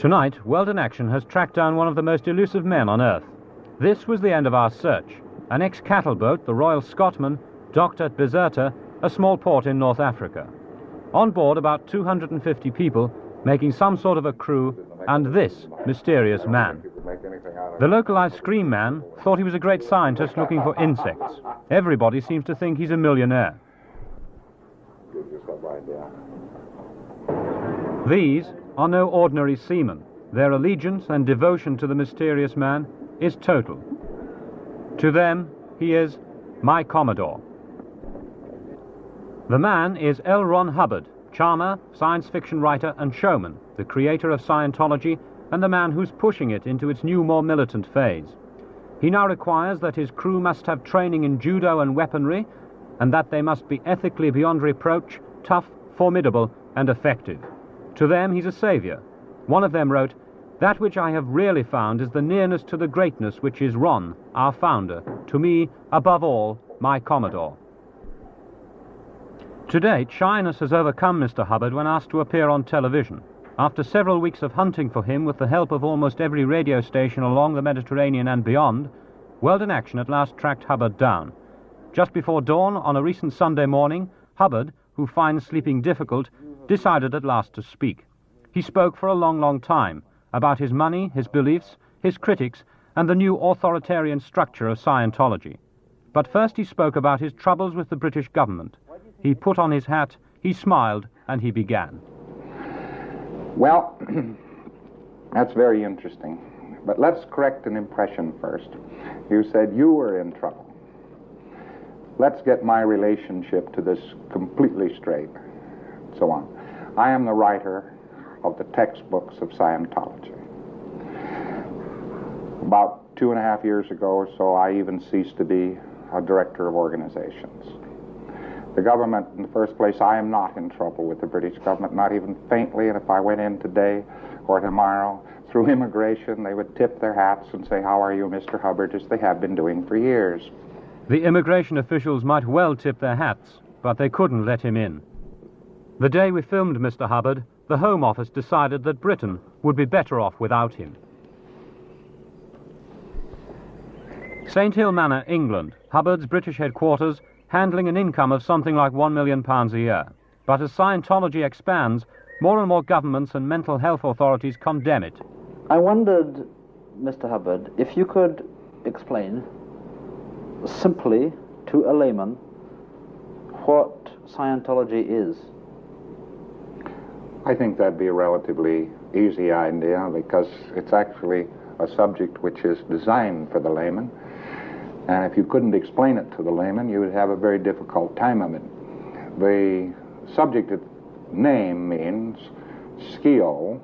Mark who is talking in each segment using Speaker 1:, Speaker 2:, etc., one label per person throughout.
Speaker 1: Tonight, World in Action has tracked down one of the most elusive men on Earth. This was the end of our search. An ex-cattle boat, the Royal Scotsman, docked at Bizerta, a small port in North Africa. On board about 250 people, making some sort of a crew, and this mysterious man. The local ice cream man thought he was a great scientist looking for insects. Everybody seems to think he's a millionaire. These are no ordinary seamen. Their allegiance and devotion to the mysterious man is total. To them, he is my Commodore. The man is L. Ron Hubbard, charmer, science fiction writer and showman, the creator of Scientology and the man who's pushing it into its new, more militant phase. He now requires that his crew must have training in judo and weaponry, and that they must be ethically beyond reproach, tough, formidable, and effective. To them, he's a savior. One of them wrote, "That which I have really found is the nearness to the greatness which is Ron, our founder, to me, above all, my Commodore." To date, shyness has overcome Mr. Hubbard when asked to appear on television. After several weeks of hunting for him with the help of almost every radio station along the Mediterranean and beyond, World in Action at last tracked Hubbard down. Just before dawn on a recent Sunday morning, Hubbard, who finds sleeping difficult, decided at last to speak. He spoke for a long, long time about his money, his beliefs, his critics, and the new authoritarian structure of Scientology. But first he spoke about his troubles with the British government. He put on his hat, he smiled, and he began.
Speaker 2: Well, that's very interesting. But let's correct an impression first. You said you were in trouble. Let's get my relationship to this completely straight. So on. I am the writer of the textbooks of Scientology. About 2.5 years ago or so, I even ceased to be a director of organizations. The government, in the first place, I am not in trouble with the British government, not even faintly, and if I went in today or tomorrow through immigration, they would tip their hats and say, "How are you, Mr. Hubbard?" as they have been doing for years.
Speaker 1: The immigration officials might well tip their hats, but they couldn't let him in. The day we filmed Mr. Hubbard, the Home Office decided that Britain would be better off without him. St. Hill Manor, England, Hubbard's British headquarters, handling an income of something like £1 million a year. But as Scientology expands, more and more governments and mental health authorities condemn it.
Speaker 3: I wondered, Mr. Hubbard, if you could explain simply to a layman what Scientology is.
Speaker 2: I think that'd be a relatively easy idea because it's actually a subject which is designed for the layman. And if you couldn't explain it to the layman, you would have a very difficult time of it. The subject name means skill,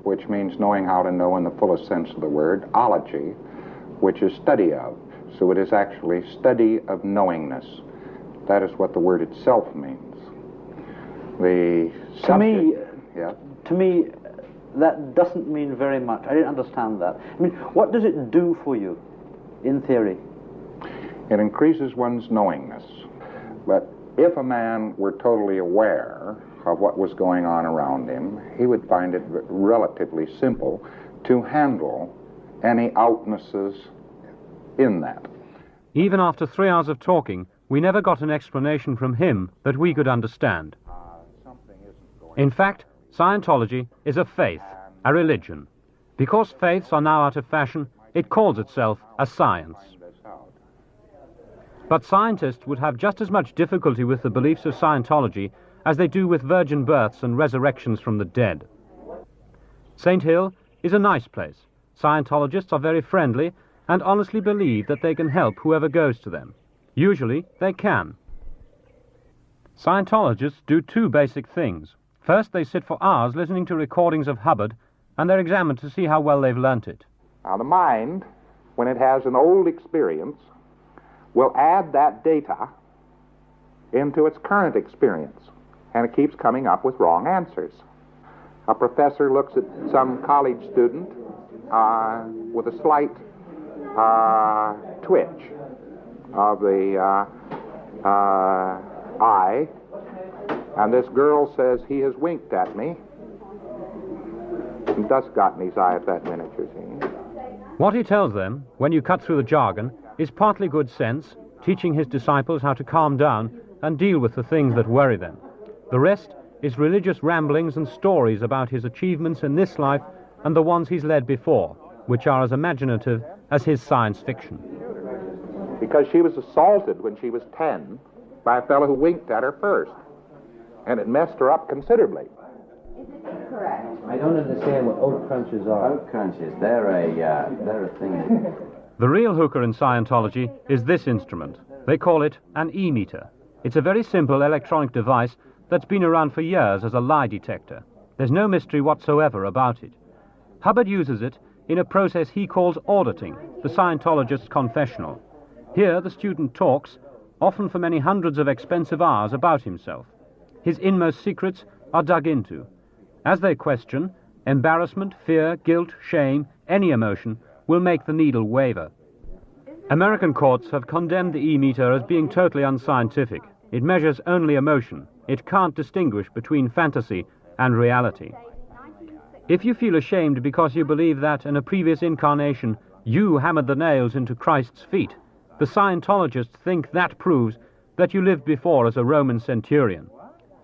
Speaker 2: which means knowing how to know in the fullest sense of the word, ology, which is study of. So it is actually study of knowingness. That is what the word itself means. The subject,
Speaker 3: to me, that doesn't mean very much. I didn't understand that. I mean, what does it do for you, in theory?
Speaker 2: It increases one's knowingness. But if a man were totally aware of what was going on around him, he would find it relatively simple to handle any outnesses in that.
Speaker 1: Even after 3 hours of talking, we never got an explanation from him that we could understand. In fact, Scientology is a faith, a religion. Because faiths are now out of fashion, it calls itself a science. But scientists would have just as much difficulty with the beliefs of Scientology as they do with virgin births and resurrections from the dead. St. Hill is a nice place. Scientologists are very friendly and honestly believe that they can help whoever goes to them. Usually, they can. Scientologists do two basic things. First, they sit for hours listening to recordings of Hubbard, and they're examined to see how well they've learnt it.
Speaker 2: Now, the mind, when it has an old experience, will add that data into its current experience, and it keeps coming up with wrong answers. A professor looks at some college student with a slight twitch of the eye, and this girl says, "He has winked at me." And dust got in his eye at that minute, you see.
Speaker 1: What he tells them, when you cut through the jargon, is partly good sense, teaching his disciples how to calm down and deal with the things that worry them. The rest is religious ramblings and stories about his achievements in this life and the ones he's led before, which are as imaginative as his science fiction.
Speaker 2: Because she was assaulted when she was 10 by a fellow who winked at her first. And it messed her up considerably.
Speaker 4: Correct. I don't understand what oat crunches are. Oat crunches, they're a thing.
Speaker 1: The real hooker in Scientology is this instrument. They call it an e-meter. It's a very simple electronic device that's been around for years as a lie detector. There's no mystery whatsoever about it. Hubbard uses it in a process he calls auditing, the Scientologist's confessional. Here the student talks, often for many hundreds of expensive hours, about himself. His inmost secrets are dug into. As they question, embarrassment, fear, guilt, shame, any emotion will make the needle waver. American courts have condemned the e-meter as being totally unscientific. It measures only emotion. It can't distinguish between fantasy and reality. If you feel ashamed because you believe that in a previous incarnation you hammered the nails into Christ's feet, the Scientologists think that proves that you lived before as a Roman centurion.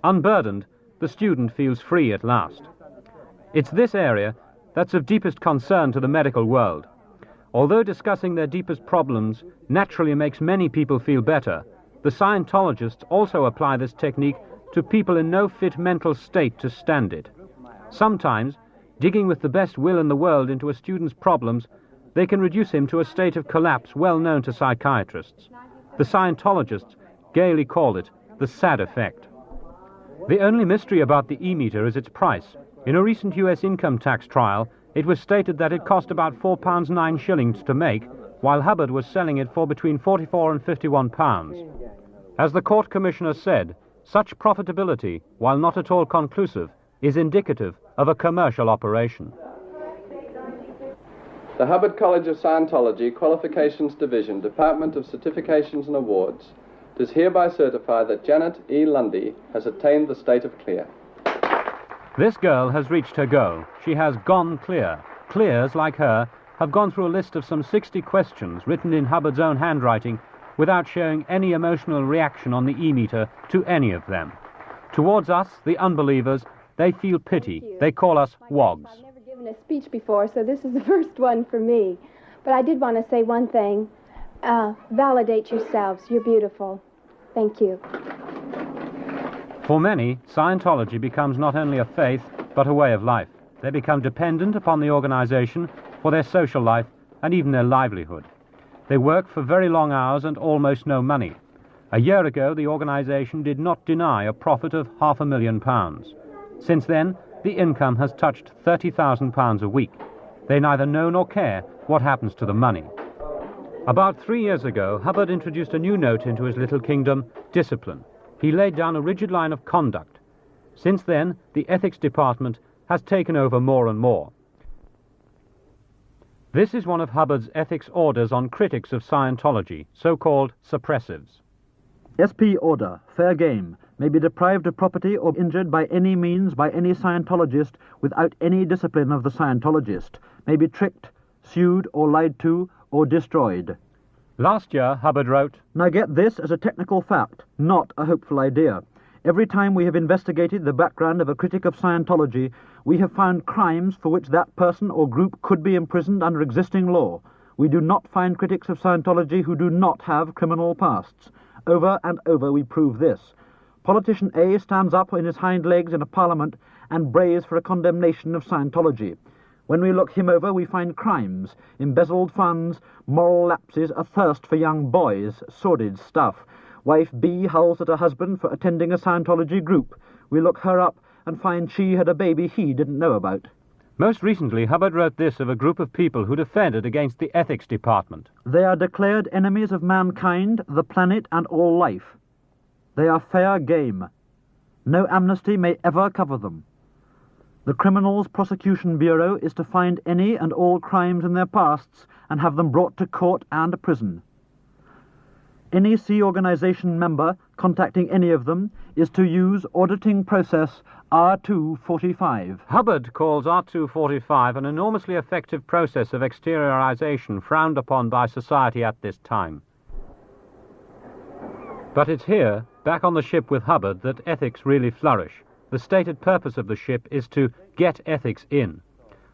Speaker 1: Unburdened, the student feels free at last. It's this area that's of deepest concern to the medical world. Although discussing their deepest problems naturally makes many people feel better, the Scientologists also apply this technique to people in no fit mental state to stand it. Sometimes, digging with the best will in the world into a student's problems, they can reduce him to a state of collapse well known to psychiatrists. The Scientologists gaily call it the sad effect. The only mystery about the e-meter is its price. In a recent US income tax trial, it was stated that it cost about £4 9 shillings to make, while Hubbard was selling it for between £44 and £51. As the court commissioner said, such profitability, while not at all conclusive, is indicative of a commercial operation.
Speaker 5: The Hubbard College of Scientology Qualifications Division, Department of Certifications and Awards, does hereby certify that Janet E. Lundy has attained the state of clear.
Speaker 1: This girl has reached her goal. She has gone clear. Clears, like her, have gone through a list of some 60 questions written in Hubbard's own handwriting without showing any emotional reaction on the e-meter to any of them. Towards us, the unbelievers, they feel pity. They call us wogs.
Speaker 6: I've never given a speech before, so this is the first one for me. But I did want to say one thing. Validate yourselves. You're beautiful. Thank you.
Speaker 1: For many, Scientology becomes not only a faith, but a way of life. They become dependent upon the organization for their social life and even their livelihood. They work for very long hours and almost no money. A year ago, the organization did not deny a profit of £500,000. Since then, the income has touched £30,000 a week. They neither know nor care what happens to the money. About 3 years ago, Hubbard introduced a new note into his little kingdom, discipline. He laid down a rigid line of conduct. Since then, the ethics department has taken over more and more. This is one of Hubbard's ethics orders on critics of Scientology, so-called suppressives.
Speaker 7: SP order, fair game, may be deprived of property or injured by any means by any Scientologist without any discipline of the Scientologist, may be tricked, sued or lied to or destroyed.
Speaker 1: Last year, Hubbard wrote,
Speaker 7: Now get this as a technical fact, not a hopeful idea. Every time we have investigated the background of a critic of Scientology, we have found crimes for which that person or group could be imprisoned under existing law. We do not find critics of Scientology who do not have criminal pasts. Over and over we prove this. Politician A stands up on his hind legs in a parliament and brays for a condemnation of Scientology. When we look him over, we find crimes, embezzled funds, moral lapses, a thirst for young boys, sordid stuff. Wife B howls at her husband for attending a Scientology group. We look her up and find she had a baby he didn't know about.
Speaker 1: Most recently, Hubbard wrote this of a group of people who defended against the ethics department.
Speaker 7: They are declared enemies of mankind, the planet, and all life. They are fair game. No amnesty may ever cover them. The Criminals Prosecution Bureau is to find any and all crimes in their pasts and have them brought to court and prison. Any Sea Organization member contacting any of them is to use auditing process R245.
Speaker 1: Hubbard calls R245 an enormously effective process of exteriorization frowned upon by society at this time. But it's here, back on the ship with Hubbard, that ethics really flourish. The stated purpose of the ship is to get ethics in.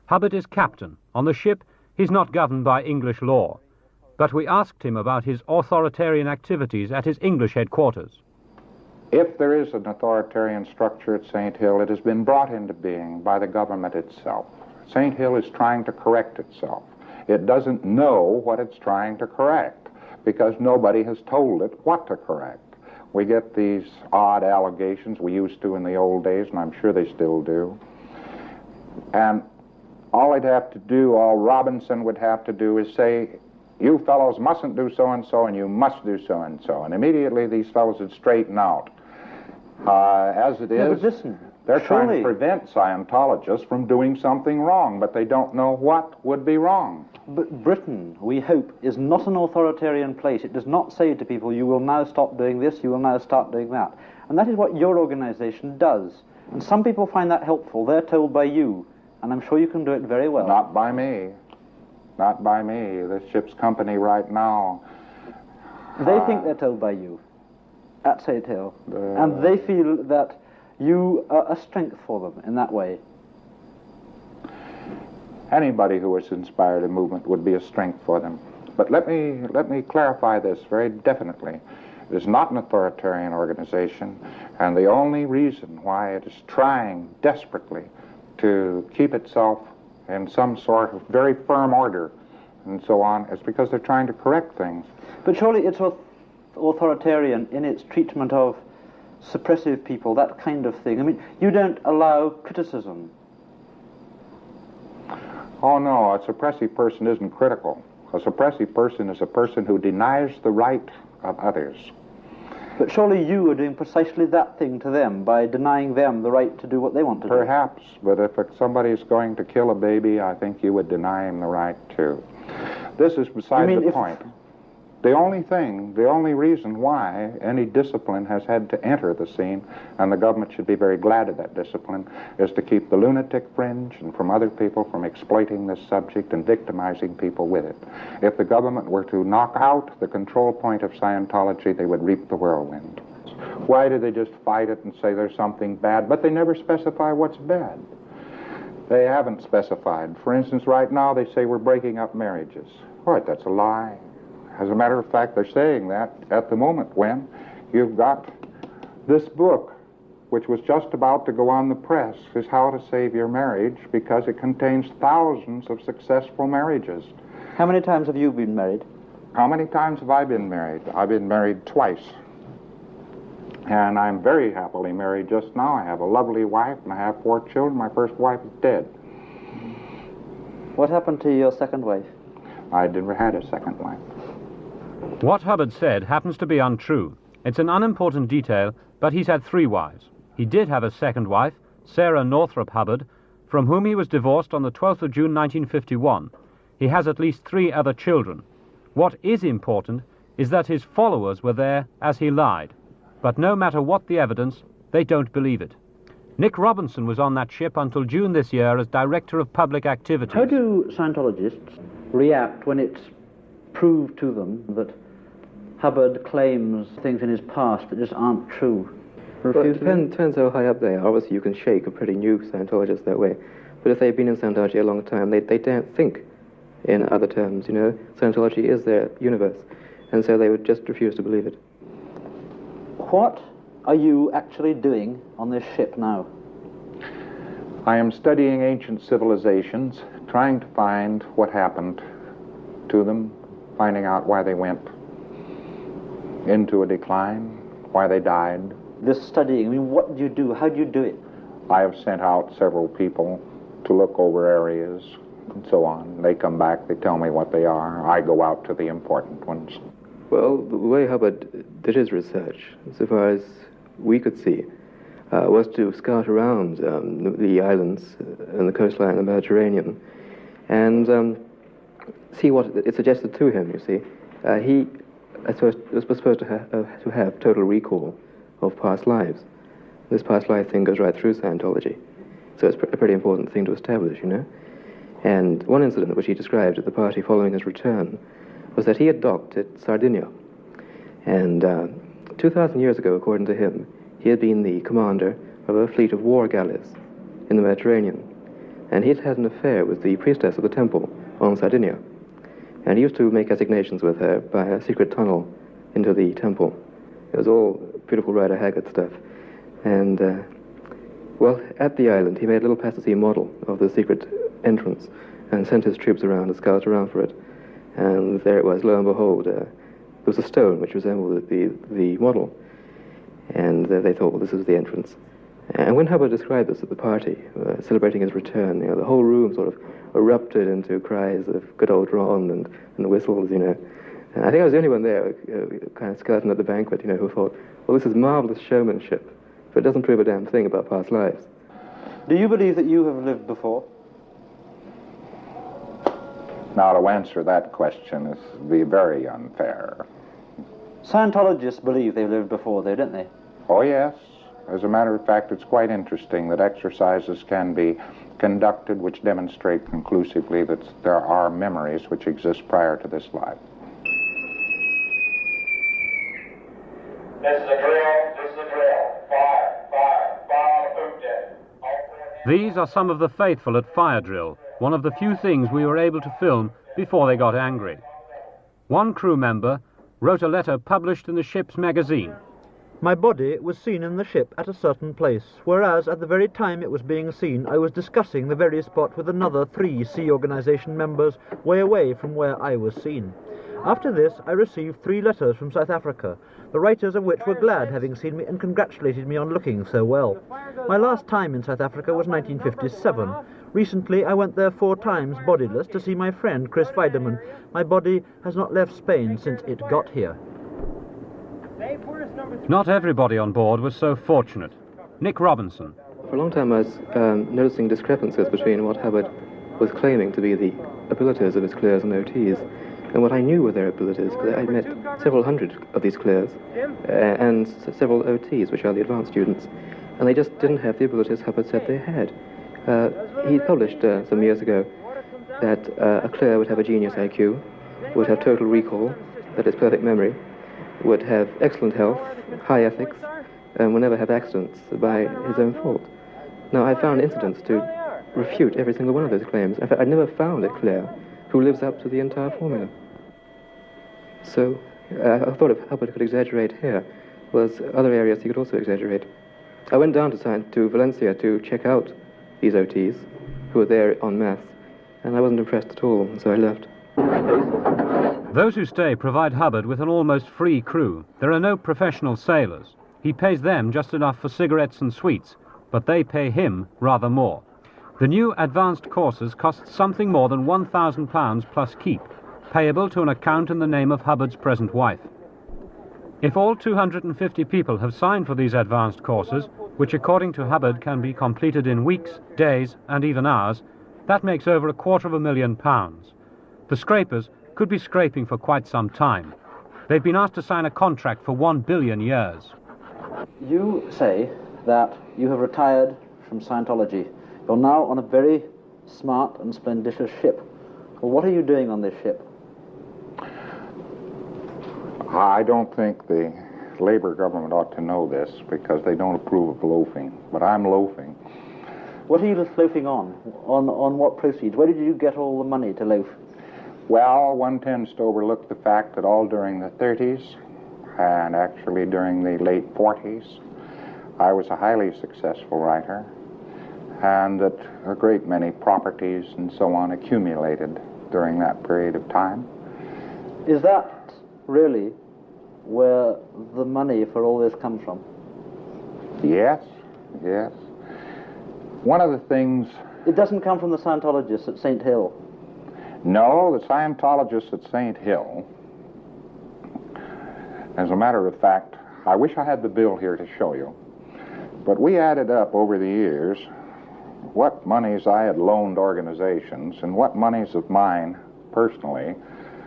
Speaker 1: Hubbard is captain. On the ship, he's not governed by English law. But we asked him about his authoritarian activities at his English headquarters.
Speaker 2: If there is an authoritarian structure at St. Hill, it has been brought into being by the government itself. St. Hill is trying to correct itself. It doesn't know what it's trying to correct because nobody has told it what to correct. We get these odd allegations, we used to in the old days, and I'm sure they still do. And all Robinson would have to do is say, you fellows mustn't do so-and-so, and you must do so-and-so. And immediately these fellows would straighten out. As it is, they're trying to prevent Scientologists from doing something wrong, but they don't know what would be wrong.
Speaker 3: But Britain, we hope, is not an authoritarian place. It does not say to people, you will now stop doing this, you will now start doing that. And that is what your organization does. And some people find that helpful. They're told by you, and I'm sure you can do it very well.
Speaker 2: Not by me. Not by me. This ship's company right now.
Speaker 3: They think they're told by you at St. Hill. And they feel that you are a strength for them in that way.
Speaker 2: Anybody who has inspired a movement would be a strength for them. But let me clarify this very definitely. It is not an authoritarian organization, and the only reason why it is trying desperately to keep itself in some sort of very firm order and so on is because they're trying to correct things.
Speaker 3: But surely it's authoritarian in its treatment of suppressive people, that kind of thing. I mean, you don't allow criticism.
Speaker 2: Oh no, a suppressive person isn't critical. A suppressive person is a person who denies the right of others.
Speaker 3: But surely you are doing precisely that thing to them by denying them the right to do what they want to do.
Speaker 2: Perhaps, but if somebody is going to kill a baby, I think you would deny him the right to. This is beside the point. The only reason why any discipline has had to enter the scene, and the government should be very glad of that discipline, is to keep the lunatic fringe and from other people from exploiting this subject and victimizing people with it. If the government were to knock out the control point of Scientology, they would reap the whirlwind. Why do they just fight it and say there's something bad, but they never specify what's bad? They haven't specified. For instance, right now they say we're breaking up marriages. Right, that's a lie. As a matter of fact, they're saying that at the moment when you've got this book, which was just about to go on the press, is How to Save Your Marriage, because it contains thousands of successful marriages.
Speaker 3: How many times have you been married?
Speaker 2: How many times have I been married? I've been married twice. And I'm very happily married just now. I have a lovely wife and I have 4 children. My first wife is dead.
Speaker 3: What happened to your second wife?
Speaker 2: I never had a second wife.
Speaker 1: What Hubbard said happens to be untrue. It's an unimportant detail, but he's had 3 wives. He did have a second wife, Sarah Northrop Hubbard, from whom he was divorced on the 12th of June 1951. He has at least 3 other children. What is important is that his followers were there as he lied. But no matter what the evidence, they don't believe it. Nick Robinson was on that ship until June this year as Director of Public Activities.
Speaker 3: How do Scientologists react when it's proved to them that Hubbard claims things in his past that just aren't true?
Speaker 8: Well, it depends how high up they are. Obviously, you can shake a pretty new Scientologist that way. But if they've been in Scientology a long time, they don't think in other terms, you know. Scientology is their universe. And so they would just refuse to believe it.
Speaker 3: What are you actually doing on this ship now?
Speaker 2: I am studying ancient civilizations, trying to find what happened to them, finding out why they went into a decline, why they died.
Speaker 3: This studying, I mean, what do you do? How do you do it?
Speaker 2: I have sent out several people to look over areas and so on. They come back, they tell me what they are. I go out to the important ones.
Speaker 8: Well, the way Hubbard did his research, so far as we could see, was to scout around the islands and the coastline of the Mediterranean and see what it suggested to him, you see. He was supposed to have total recall of past lives. This past life thing goes right through Scientology, so it's a pretty important thing to establish, you know. And one incident which he described at the party following his return was that he had docked at Sardinia, and 2,000 years ago, according to him, he had been the commander of a fleet of war galleys in the Mediterranean, and he had had an affair with the priestess of the temple on Sardinia, and he used to make assignations with her by a secret tunnel into the temple. It was all beautiful Rider Haggard stuff, and well, at the island he made a little plasticine model of the secret entrance and sent his troops around to scout around for it, and there it was, lo and behold, there was a stone which resembled the model, and they thought, well, this is the entrance. And when Hubbard described this at the party, celebrating his return, you know, the whole room sort of erupted into cries of good old Ron and whistles, you know. And I think I was the only one there, kind of skeleton at the banquet, you know, who thought, well, this is marvelous showmanship, but it doesn't prove a damn thing about past lives.
Speaker 3: Do you believe that you have lived before?
Speaker 2: Now, to answer that question is be very unfair.
Speaker 3: Scientologists believe they've lived before, though, don't they?
Speaker 2: Oh, yes. As a matter of fact, it's quite interesting that exercises can be conducted which demonstrate conclusively that there are memories which exist prior to this life.
Speaker 9: This is a drill. This is a drill. Fire. Fire. Fire on the boot deck.
Speaker 1: These are some of the faithful at fire drill, one of the few things we were able to film before they got angry. One crew member wrote a letter published in the ship's magazine.
Speaker 7: My body was seen in the ship at a certain place, whereas at the very time it was being seen, I was discussing the very spot with another 3 Sea Organization members way away from where I was seen. After this, I received 3 letters from South Africa, the writers of which were glad having seen me and congratulated me on looking so well. My last time in South Africa was 1957. Recently, I went there 4 times bodiless to see my friend Chris Weideman. My body has not left Spain since it got here.
Speaker 1: Not everybody on board was so fortunate. Nick Robinson.
Speaker 8: For a long time I was noticing discrepancies between what Hubbard was claiming to be the abilities of his clears and OTs and what I knew were their abilities, because I'd met several hundred of these clears and several OTs, which are the advanced students, and they just didn't have the abilities Hubbard said they had. He published some years ago that a clear would have a genius IQ, would have total recall, that is perfect memory, would have excellent health, high ethics, and will never have accidents by his own fault. Now, I found incidents to refute every single one of those claims. In fact, I never found a clear who lives up to the entire formula. So, I thought if Hubbard could exaggerate here, was other areas he could also exaggerate. I went down to Valencia to check out these OTs, who were there en masse, and I wasn't impressed at all, so I left.
Speaker 1: Those who stay provide Hubbard with an almost free crew. There are no professional sailors. He pays them just enough for cigarettes and sweets, but they pay him rather more. The new advanced courses cost something more than £1,000 plus keep, payable to an account in the name of Hubbard's present wife. If all 250 people have signed for these advanced courses, which according to Hubbard can be completed in weeks, days and even hours, that makes over £250,000. The scrapers could be scraping for quite some time. They've been asked to sign a contract for 1 billion years.
Speaker 3: You say that you have retired from Scientology. You're now on a very smart and splendid ship. Well, what are you doing on this ship?
Speaker 2: I don't think the Labour government ought to know this because they don't approve of loafing, but I'm loafing.
Speaker 3: What are you loafing on? On what proceeds? Where did you get all the money to loaf?
Speaker 2: Well, one tends to overlook the fact that all during the 30s and actually during the late 40s, I was a highly successful writer, and that a great many properties and so on accumulated during that period of time.
Speaker 3: Is that really where the money for all this comes from?
Speaker 2: Yes, yes. One of the things...
Speaker 3: It doesn't come from the Scientologists at St. Hill?
Speaker 2: No, the Scientologists at St. Hill, as a matter of fact, I wish I had the bill here to show you, but we added up over the years what monies I had loaned organizations and what monies of mine personally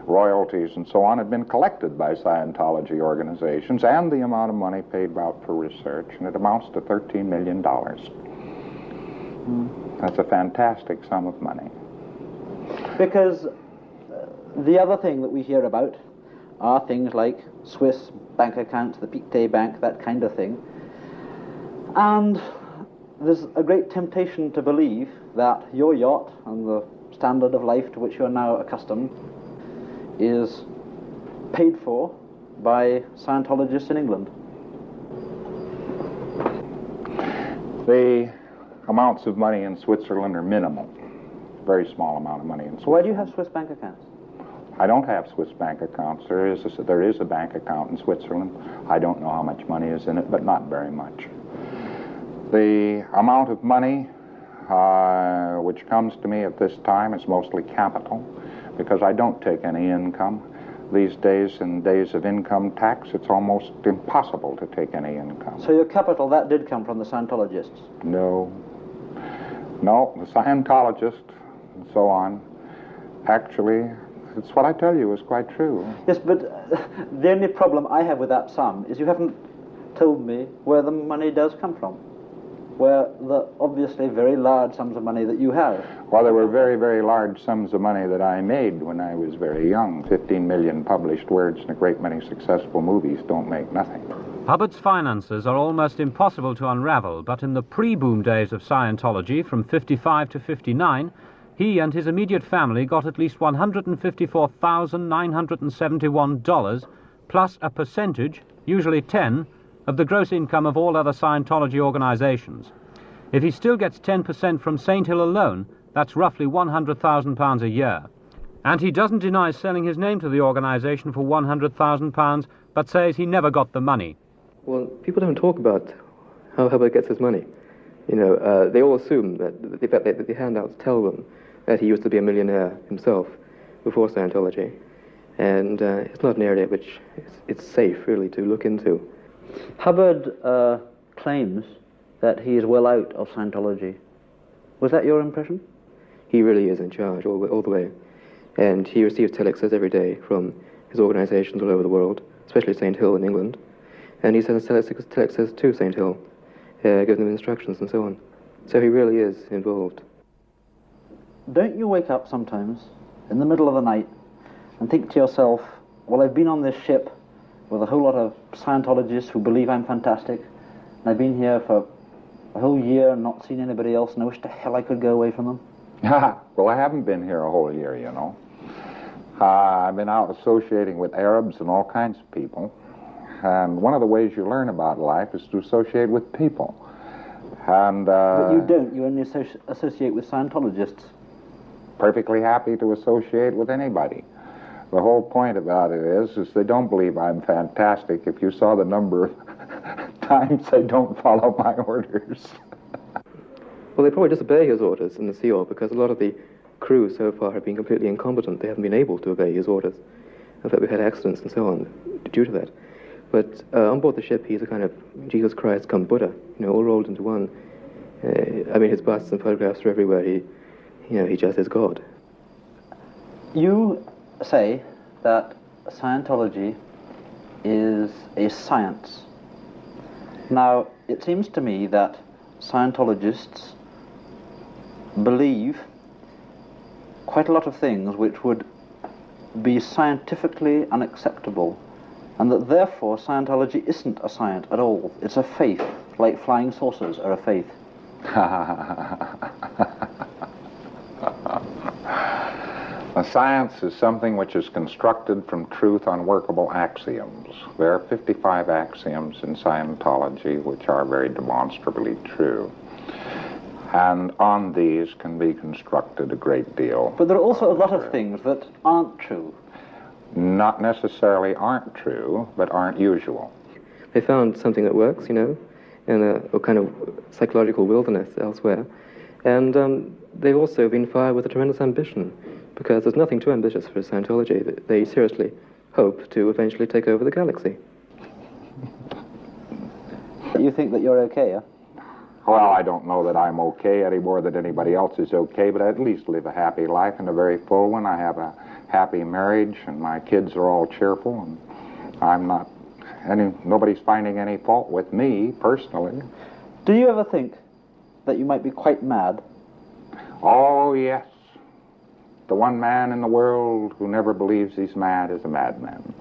Speaker 2: royalties and so on had been collected by Scientology organizations, and the amount of money paid out for research, and it amounts to $13 million. That's a fantastic sum of money.
Speaker 3: Because the other thing that we hear about are things like Swiss bank accounts, the Pictet Bank, that kind of thing. And there's a great temptation to believe that your yacht and the standard of life to which you're now accustomed is paid for by Scientologists in England.
Speaker 2: The amounts of money in Switzerland are minimal. Very small amount of money in Switzerland.
Speaker 3: So why do you have Swiss bank accounts?
Speaker 2: I don't have Swiss bank accounts. There is a bank account in Switzerland. I don't know how much money is in it, but not very much. The amount of money which comes to me at this time is mostly capital, because I don't take any income. These days, in days of income tax, it's almost impossible to take any income.
Speaker 3: So your capital, that did come from the Scientologists?
Speaker 2: No. No, the Scientologists and so on, actually, it's what I tell you is quite true.
Speaker 3: Yes, but the only problem I have with that sum is you haven't told me where the money does come from, where the obviously very large sums of money that you have.
Speaker 2: Well, there were very, very large sums of money that I made when I was very young. 15 million published words and a great many successful movies don't make nothing.
Speaker 1: Hubbard's finances are almost impossible to unravel, but in the pre-boom days of Scientology, from 55 to 59, he and his immediate family got at least $154,971, plus a percentage, usually 10, of the gross income of all other Scientology organizations. If he still gets 10% from St. Hill alone, that's roughly £100,000 a year. And he doesn't deny selling his name to the organization for £100,000, but says he never got the money.
Speaker 8: Well, people don't talk about how Hubbard gets his money. You know, they all assume that the handouts tell them that he used to be a millionaire himself before Scientology. And it's not an area which it's safe, really, to look into.
Speaker 3: Hubbard claims that he is well out of Scientology. Was that your impression?
Speaker 8: He really is in charge all the way. And he receives telexes every day from his organizations all over the world, especially St. Hill in England. And he sends telexes to St. Hill, giving them instructions and so on. So he really is involved.
Speaker 3: Don't you wake up sometimes in the middle of the night and think to yourself, well, I've been on this ship with a whole lot of Scientologists who believe I'm fantastic, and I've been here for a whole year and not seen anybody else, and I wish to hell I could go away from them?
Speaker 2: Well, I haven't been here a whole year, you know. I've been out associating with Arabs and all kinds of people, and one of the ways you learn about life is to associate with people. And
Speaker 3: but you don't. You only associate with Scientologists.
Speaker 2: Perfectly happy to associate with anybody. The whole point about it is they don't believe I'm fantastic if you saw the number of times they don't follow my orders.
Speaker 8: Well, they probably disobey his orders in the Sea Org because a lot of the crew so far have been completely incompetent. They haven't been able to obey his orders. In fact, we've had accidents and so on due to that. But on board the ship, he's a kind of Jesus Christ come Buddha, you know, all rolled into one. I mean, his busts and photographs are everywhere. He just is God.
Speaker 3: You say that Scientology is a science. Now, it seems to me that Scientologists believe quite a lot of things which would be scientifically unacceptable, and that therefore Scientology isn't a science at all. It's a faith, like flying saucers are a faith.
Speaker 2: A science is something which is constructed from truth on workable axioms. There are 55 axioms in Scientology which are very demonstrably true. And on these can be constructed a great deal.
Speaker 3: But there are also a lot of things that aren't true.
Speaker 2: Not necessarily aren't true, but aren't usual.
Speaker 8: They found something that works, you know, in a kind of psychological wilderness elsewhere. And they've also been fired with a tremendous ambition, because there's nothing too ambitious for Scientology. They seriously hope to eventually take over the galaxy.
Speaker 3: You think that you're okay, yeah?
Speaker 2: Well, I don't know that I'm okay any more than anybody else is okay, but I at least live a happy life and a very full one. I have a happy marriage, and my kids are all cheerful, and nobody's finding any fault with me personally.
Speaker 3: Do you ever think that you might be quite mad?
Speaker 2: Oh, yes. The one man in the world who never believes he's mad is a madman.